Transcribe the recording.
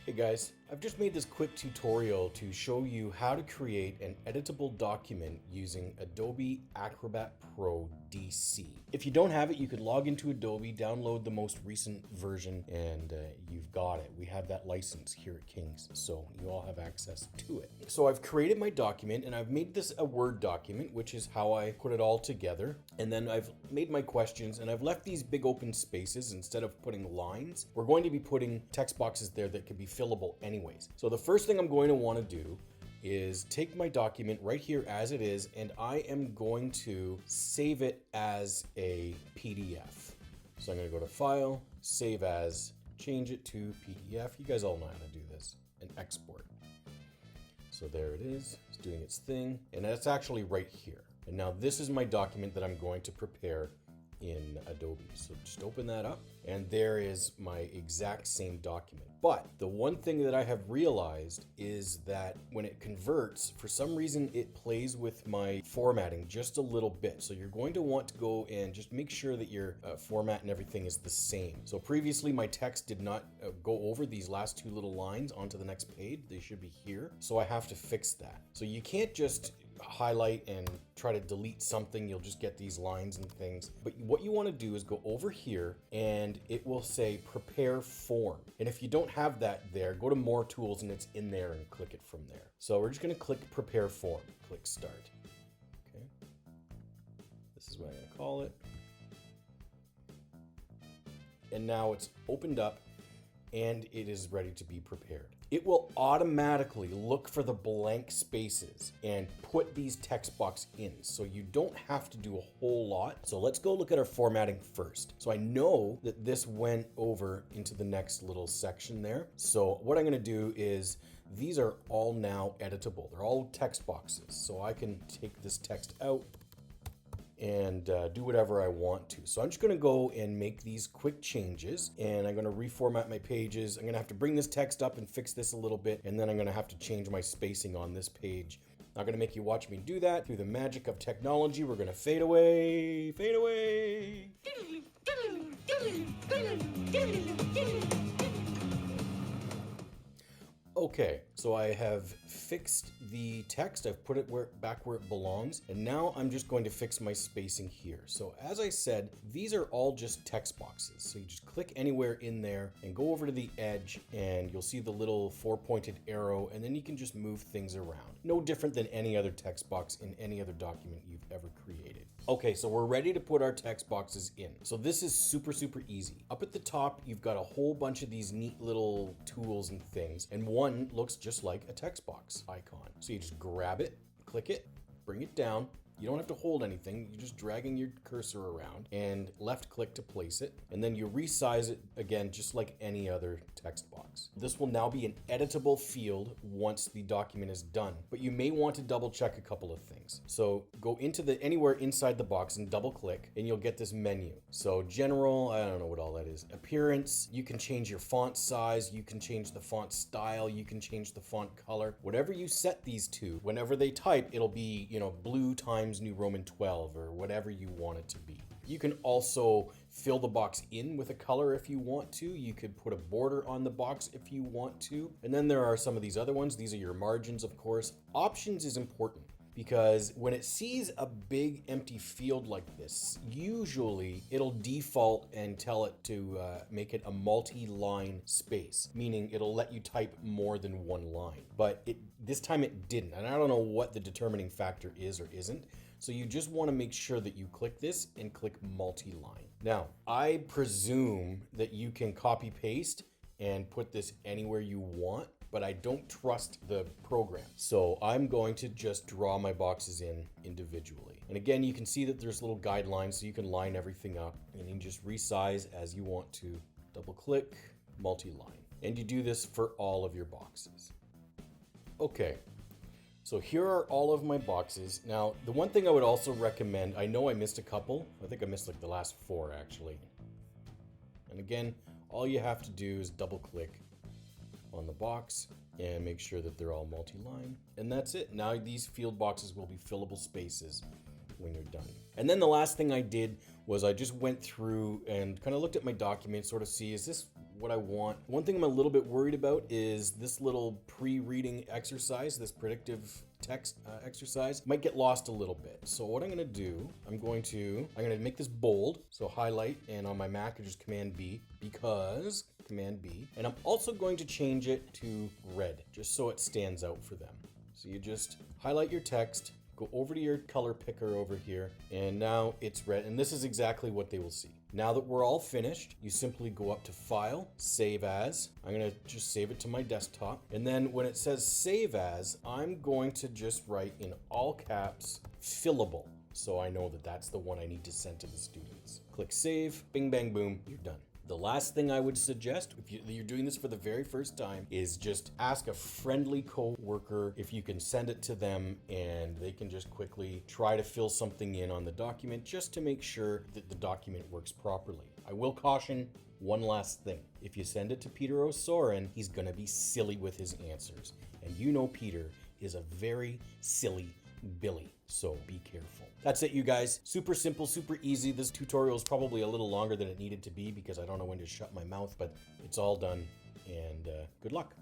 Hey guys, I've just made this quick tutorial to show you how to create an editable document using Adobe Acrobat Pro DC. If you don't have it, you could log into Adobe, download the most recent version, and you've got it. We have that license here at King's, so you all have access to it. So I've created my document and I've made this a Word document, which is how I put it all together. And then I've made my questions and I've left these big open spaces. Instead of putting lines, we're going to be putting text boxes there that can be fillable anyways. So the first thing I'm going to want to do is take my document right here as it is, and I am going to save it as a PDF. So I'm going to go to File, Save As, change it to PDF. You guys all know how to do this, and export. So there it is, it's doing its thing, and that's actually right here. And now this is my document that I'm going to prepare in Adobe. So just open that up and there is my exact same document. But the one thing that I have realized is that when it converts, for some reason it plays with my formatting just a little bit. So you're going to want to go and just make sure that your format and everything is the same. So previously my text did not go over these last two little lines onto the next page. They should be here. So I have to fix that. So you can't just highlight and try to delete something. You'll just get these lines and things. But what you want to do is go over here and it will say prepare form. And if you don't have that there, go to more tools and it's in there and click it from there. So we're just going to click prepare form, click start. Okay. This is what I'm going to call it. And now it's opened up and it is ready to be prepared. It will automatically look for the blank spaces and put these text box in. So you don't have to do a whole lot. So let's go look at our formatting first. So I know that this went over into the next little section there. So what I'm gonna do is these are all now editable. They're all text boxes. So I can take this text out and do whatever I want to. So I'm just gonna go and make these quick changes, and I'm gonna reformat my pages. I'm gonna have to bring this text up and fix this a little bit, and then I'm gonna have to change my spacing on this page. Not gonna make you watch me do that. Through the magic of technology, we're gonna fade away, fade away. Okay, so I have fixed the text. I've put it back where it belongs. And now I'm just going to fix my spacing here. So as I said, these are all just text boxes. So you just click anywhere in there and go over to the edge and you'll see the little four-pointed arrow, and then you can just move things around. No different than any other text box in any other document you've ever created. Okay, so we're ready to put our text boxes in. So this is super, super easy. Up at the top, you've got a whole bunch of these neat little tools and things, and one looks just like a text box icon. So you just grab it, click it, bring it down. You don't have to hold anything. You're just dragging your cursor around and left click to place it. And then you resize it again, just like any other text box. This will now be an editable field once the document is done, but you may want to double check a couple of things. So go into anywhere inside the box and double click and you'll get this menu. So general, I don't know what all that is. Appearance, you can change your font size, you can change the font style, you can change the font color. Whatever you set these to, whenever they type, it'll be, blue times New Roman 12 or whatever you want it to be. You can also fill the box in with a color if you want to. You could put a border on the box if you want to. And then there are some of these other ones. These are your margins, of course. Options is important because when it sees a big empty field like this, usually it'll default and tell it to make it a multi-line space, meaning it'll let you type more than one line. But this time it didn't, and I don't know what the determining factor is or isn't. So you just want to make sure that you click this and click multi-line. Now, I presume that you can copy paste and put this anywhere you want, but I don't trust the program. So I'm going to just draw my boxes in individually. And again, you can see that there's little guidelines so you can line everything up and you can just resize as you want to. Double click, multi-line. And you do this for all of your boxes. Okay. So here are all of my boxes. Now, the one thing I would also recommend, I know I missed a couple. I think I missed like the last 4 actually. And again, all you have to do is double click on the box and make sure that they're all multi-line. And that's it. Now these field boxes will be fillable spaces when you're done. And then the last thing I did was I just went through and kind of looked at my document, sort of see, is this what I want. One thing I'm a little bit worried about is this little pre-reading exercise, this predictive text exercise might get lost a little bit. So what I'm going to do, I'm going to make this bold. So highlight, and on my Mac I just Command B, because Command B, and I'm also going to change it to red just so it stands out for them. So you just highlight your text, go over to your color picker over here, and now it's red, and this is exactly what they will see. Now that we're all finished, you simply go up to File, Save As. I'm gonna just save it to my desktop. And then when it says Save As, I'm going to just write in all caps, Fillable. So I know that that's the one I need to send to the students. Click Save, bing, bang, boom, you're done. The last thing I would suggest, if you're doing this for the very first time, is just ask a friendly co-worker if you can send it to them, and they can just quickly try to fill something in on the document just to make sure that the document works properly. I will caution one last thing. If you send it to Peter O'Sorin, he's gonna be silly with his answers. And you know Peter is a very silly Billy, so be careful. That's it, you guys. Super simple, super easy. This tutorial is probably a little longer than it needed to be because I don't know when to shut my mouth, but it's all done, and good luck.